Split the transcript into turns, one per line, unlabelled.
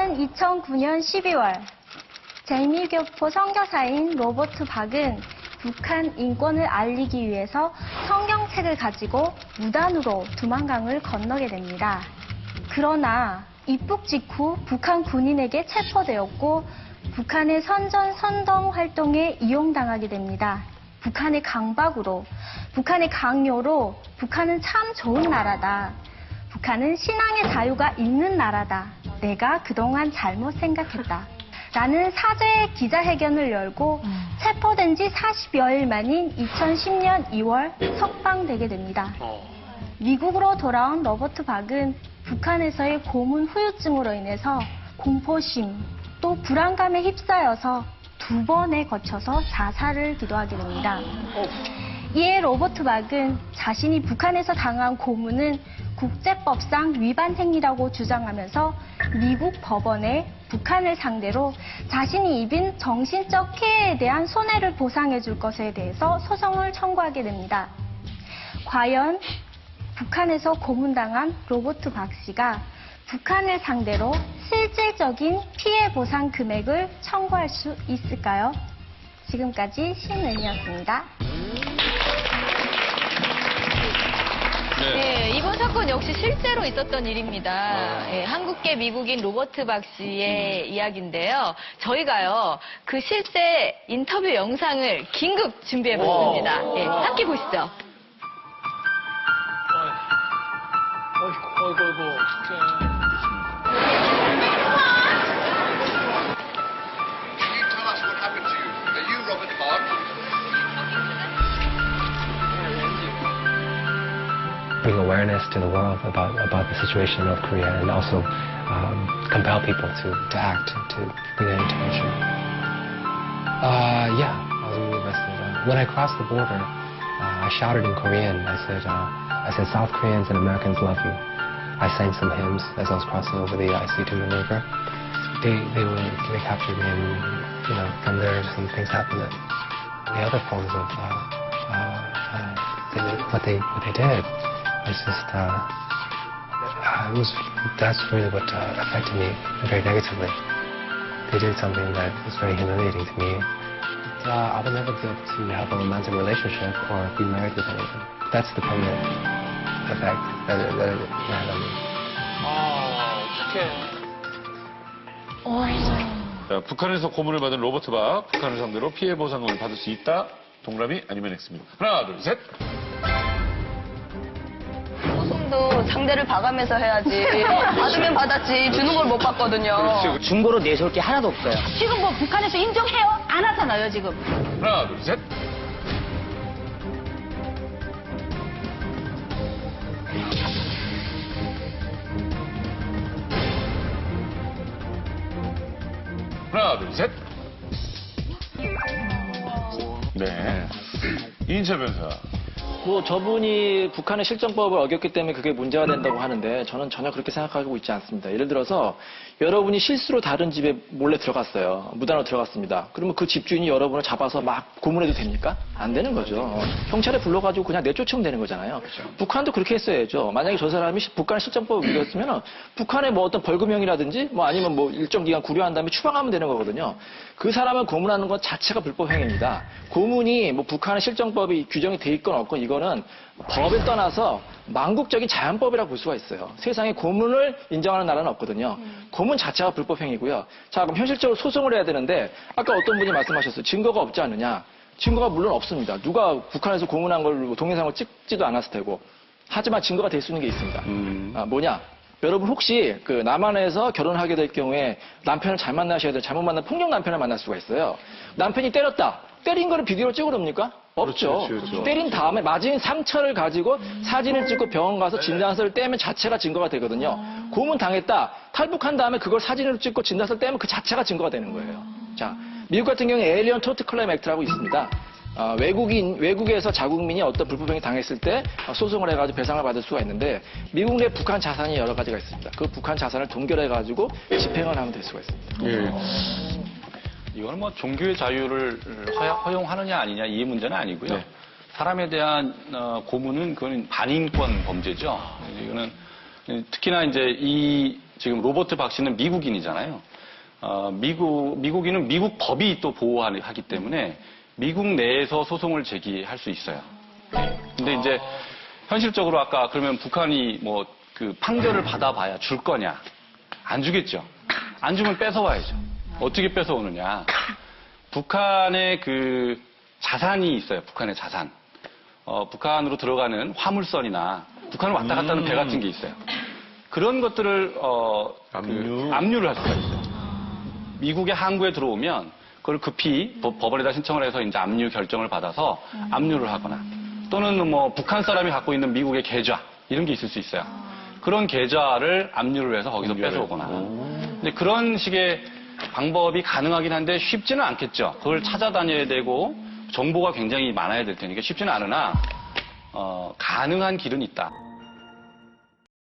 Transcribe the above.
지난 2009년 12월 제2교포 선교사인 로버트 박은 북한 인권을 알리기 위해서 성경책을 가지고 무단으로 두만강을 건너게 됩니다. 그러나 입국 직후 북한 군인에게 체포되었고 북한의 선전-선동 활동에 이용당하게 됩니다. 북한의 강박으로, 북한의 강요로 북한은 참 좋은 나라다. 북한은 신앙의 자유가 있는 나라다. 내가 그동안 잘못 생각했다. 라는 사죄의 기자회견을 열고 체포된 지 40여일 만인 2010년 2월 석방되게 됩니다. 미국으로 돌아온 로버트 박은 북한에서의 고문 후유증으로 인해서 공포심 또 불안감에 휩싸여서 2번에 거쳐서 자살을 기도하게 됩니다. 이에 로버트 박은 자신이 북한에서 당한 고문은 국제법상 위반 행위라고 주장하면서 미국 법원에 북한을 상대로 자신이 입은 정신적 피해에 대한 손해를 보상해 줄 것에 대해서 소송을 청구하게 됩니다. 과연 북한에서 고문당한 로버트 박 씨가 북한을 상대로 실질적인 피해 보상 금액을 청구할 수 있을까요? 지금까지 신은이었습니다.
네, 이번 사건 역시 실제로 있었던 일입니다. 네, 한국계 미국인 로버트 박 씨의 이야기인데요. 저희가요, 그 실제 인터뷰 영상을 긴급 준비해봤습니다. 네, 함께 보시죠.
아이고, 진짜.
Bring awareness to the world about the situation of Korea and also compel people to act, to bring an intervention. Yeah, I was really arrested. When I crossed the border, I shouted in Korean. I said, South Koreans and Americans love you. I sang some hymns as I was crossing over the I-62 maneuver. They captured me, and from there some things happened. The other forms of what they did. It's just, that's really what affected me very negatively. They did something that was very humiliating to me. I would never get to have a romantic relationship or be married with anyone. That's the permanent effect that it had on me.
어떡해. 북한에서 고문을 받은 로버트 박, 북한을 상대로 피해 보상금을 받을 수 있다. 동그라미 아니면 X입니다. 하나, 둘, 셋.
도 상대를 봐가면서 해야지. 받으면 받았지. 주는 걸 못 받거든요.
중고로 내세울 게 하나도 없어요.
지금 뭐 북한에서 인정해요? 안 하잖아요, 지금.
하나, 둘, 셋. 하나, 둘, 셋. 네. 이인철 변호사.
뭐 저분이 북한의 실정법을 어겼기 때문에 그게 문제가 된다고 하는데 저는 전혀 그렇게 생각하고 있지 않습니다. 예를 들어서 여러분이 실수로 다른 집에 몰래 들어갔어요. 무단으로 들어갔습니다. 그러면 그 집주인이 여러분을 잡아서 막 고문해도 됩니까? 안 되는 거죠. 경찰에 불러가지고 그냥 내쫓으면 되는 거잖아요. 그렇죠. 북한도 그렇게 했어야죠. 만약에 저 사람이 북한의 실정법을 어겼으면 북한의 뭐 어떤 벌금형이라든지 뭐 아니면 뭐 일정 기간 구류한 다음에 추방하면 되는 거거든요. 그 사람을 고문하는 것 자체가 불법 행위입니다. 고문이 뭐 북한의 실정법이 규정이 돼 있건 없건 이거는 법을 떠나서 망국적인 자연법이라고 볼 수가 있어요. 세상에 고문을 인정하는 나라는 없거든요. 고문 자체가 불법 행위고요. 자, 그럼 현실적으로 소송을 해야 되는데 아까 어떤 분이 말씀하셨어요. 증거가 없지 않느냐. 증거가 물론 없습니다. 누가 북한에서 고문한 걸 동영상을 찍지도 않았을 테고. 하지만 증거가 될 수 있는 게 있습니다. 뭐냐? 여러분 혹시 그 남한에서 결혼하게 될 경우에 남편을 잘 만나셔야 돼요. 잘못 만난 폭력 남편을 만날 수가 있어요. 남편이 때렸다. 때린 거를 비디오로 찍어놓습니까? 없죠.
그렇죠.
때린 다음에 맞은 상처를 가지고 사진을 찍고 병원 가서 진단서를 떼면 자체가 증거가 되거든요. 고문 당했다. 탈북한 다음에 그걸 사진으로 찍고 진단서를 떼면 그 자체가 증거가 되는 거예요. 자, 미국 같은 경우에 에일리언 토트 클레임 액트라고 있습니다. 외국에서 자국민이 어떤 불법행위 당했을 때 소송을 해가지고 배상을 받을 수가 있는데 미국 내 북한 자산이 여러 가지가 있습니다. 그 북한 자산을 동결해가지고 집행을 하면 될 수가 있습니다.
예. 이거는 뭐 종교의 자유를 허용하느냐 아니냐 이 문제는 아니고요.
네.
사람에 대한 고문은 그건 반인권 범죄죠. 이거는 특히나 이제 이 지금 로버트 박 씨는 미국인이잖아요. 미국인은 미국 법이 또 보호하기 때문에 미국 내에서 소송을 제기할 수 있어요. 근데 이제 현실적으로 아까 그러면 북한이 뭐 그 판결을 받아봐야 줄 거냐? 안 주겠죠. 안 주면 뺏어와야죠. 어떻게 뺏어오느냐? 북한의 그 자산이 있어요. 북한의 자산. 북한으로 들어가는 화물선이나 북한을 왔다 갔다 하는 배 같은 게 있어요. 그런 것들을 압류를 할 수가 있어요. 미국의 항구에 들어오면 그걸 급히 법원에다 신청을 해서 이제 압류 결정을 받아서 압류를 하거나 또는 뭐 북한 사람이 갖고 있는 미국의 계좌 이런 게 있을 수 있어요. 그런 계좌를 압류를 해서 거기서 뺏어오거나. 근데 그런 식의 방법이 가능하긴 한데 쉽지는 않겠죠. 그걸 찾아다녀야 되고 정보가 굉장히 많아야 될 테니까 쉽지는 않으나 가능한 길은 있다.